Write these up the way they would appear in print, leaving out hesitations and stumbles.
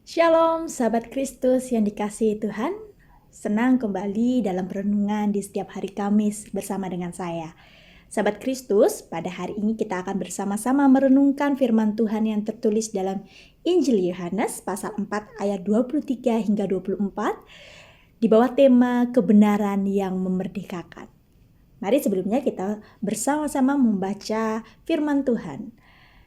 Shalom, sahabat Kristus yang dikasihi Tuhan. Senang kembali dalam renungan di setiap hari Kamis bersama dengan saya. Sahabat Kristus, pada hari ini kita akan bersama-sama merenungkan firman Tuhan yang tertulis dalam Injil Yohanes pasal 4 ayat 23 hingga 24 di bawah tema kebenaran yang memerdekakan. Mari sebelumnya kita bersama-sama membaca firman Tuhan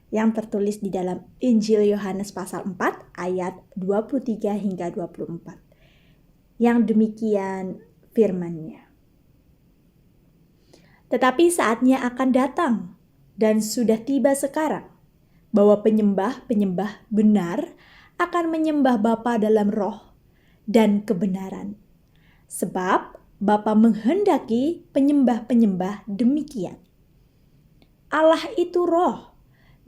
yang tertulis di dalam Injil Yohanes pasal 4 ayat 23 hingga 24. Yang demikian firman-Nya. Tetapi saatnya akan datang dan sudah tiba sekarang bahwa penyembah-penyembah benar akan menyembah Bapa dalam roh dan kebenaran. Sebab Bapa menghendaki penyembah-penyembah demikian. Allah itu roh.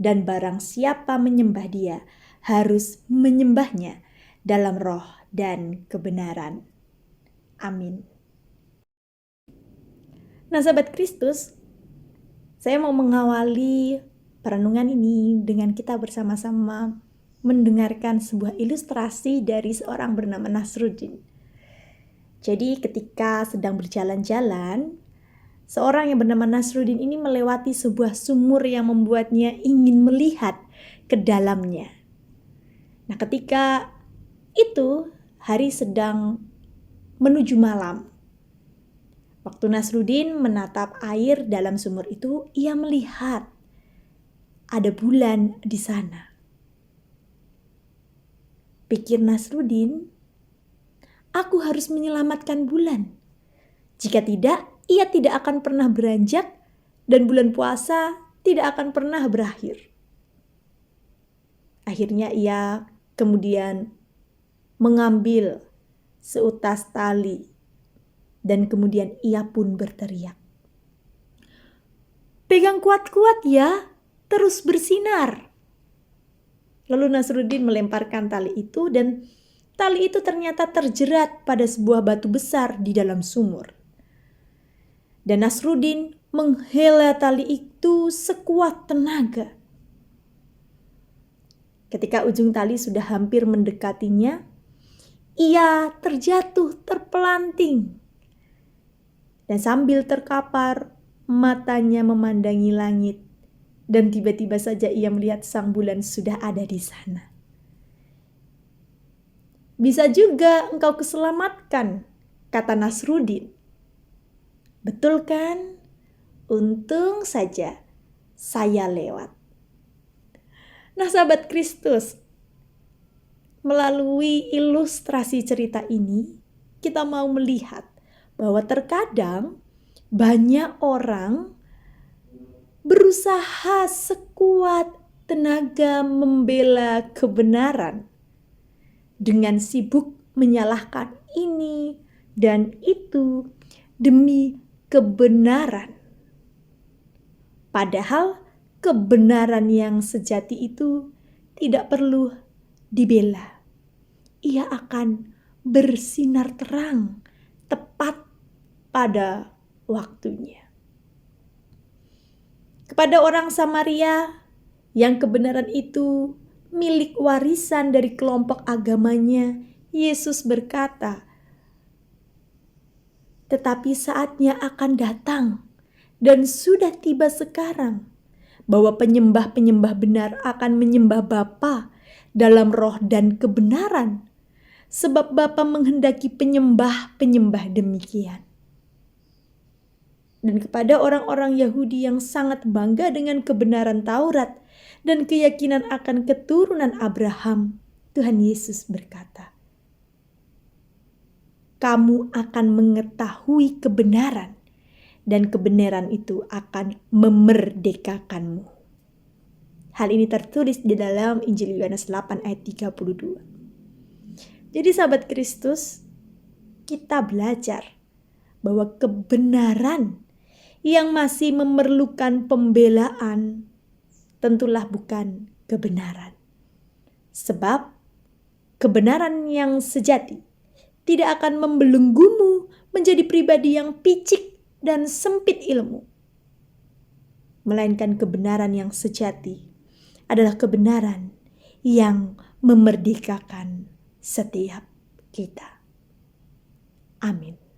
Dan barang siapa menyembah Dia harus menyembahnya dalam roh dan kebenaran. Amin. Nah, sahabat Kristus, saya mau mengawali perenungan ini dengan kita bersama-sama mendengarkan sebuah ilustrasi dari seorang bernama Nasruddin. Jadi ketika sedang berjalan-jalan, seorang yang bernama Nasruddin ini melewati sebuah sumur yang membuatnya ingin melihat ke dalamnya. Nah, ketika itu hari sedang menuju malam. Waktu Nasruddin menatap air dalam sumur itu, ia melihat ada bulan di sana. Pikir Nasruddin, aku harus menyelamatkan bulan. Jika tidak, ia tidak akan pernah beranjak dan bulan puasa tidak akan pernah berakhir. Akhirnya ia kemudian mengambil seutas tali dan kemudian ia pun berteriak, "Pegang kuat-kuat ya, terus bersinar." Lalu Nasruddin melemparkan tali itu dan tali itu ternyata terjerat pada sebuah batu besar di dalam sumur. Dan Nasruddin menghela tali itu sekuat tenaga. Ketika ujung tali sudah hampir mendekatinya, ia terjatuh terpelanting. Dan sambil terkapar, matanya memandangi langit. Dan tiba-tiba saja ia melihat sang bulan sudah ada di sana. "Bisa juga engkau keselamatkan," kata Nasruddin. "Betul kan? Untung saja saya lewat." Nah, sahabat Kristus, melalui ilustrasi cerita ini, kita mau melihat bahwa terkadang banyak orang berusaha sekuat tenaga membela kebenaran dengan sibuk menyalahkan ini dan itu demi kebenaran. Padahal kebenaran yang sejati itu tidak perlu dibela. Ia akan bersinar terang tepat pada waktunya. Kepada orang Samaria yang kebenaran itu milik warisan dari kelompok agamanya, Yesus berkata, "Tetapi saatnya akan datang dan sudah tiba sekarang bahwa penyembah-penyembah benar akan menyembah Bapa dalam roh dan kebenaran, sebab Bapa menghendaki penyembah-penyembah demikian." Dan kepada orang-orang Yahudi yang sangat bangga dengan kebenaran Taurat dan keyakinan akan keturunan Abraham, Tuhan Yesus berkata, "Kamu akan mengetahui kebenaran, dan kebenaran itu akan memerdekakanmu." Hal ini tertulis di dalam Injil Yohanes 8 ayat 32. Jadi sahabat Kristus, kita belajar bahwa kebenaran yang masih memerlukan pembelaan tentulah bukan kebenaran. Sebab kebenaran yang sejati tidak akan membelenggumu menjadi pribadi yang picik dan sempit ilmu. Melainkan kebenaran yang sejati adalah kebenaran yang memerdekakan setiap kita. Amin.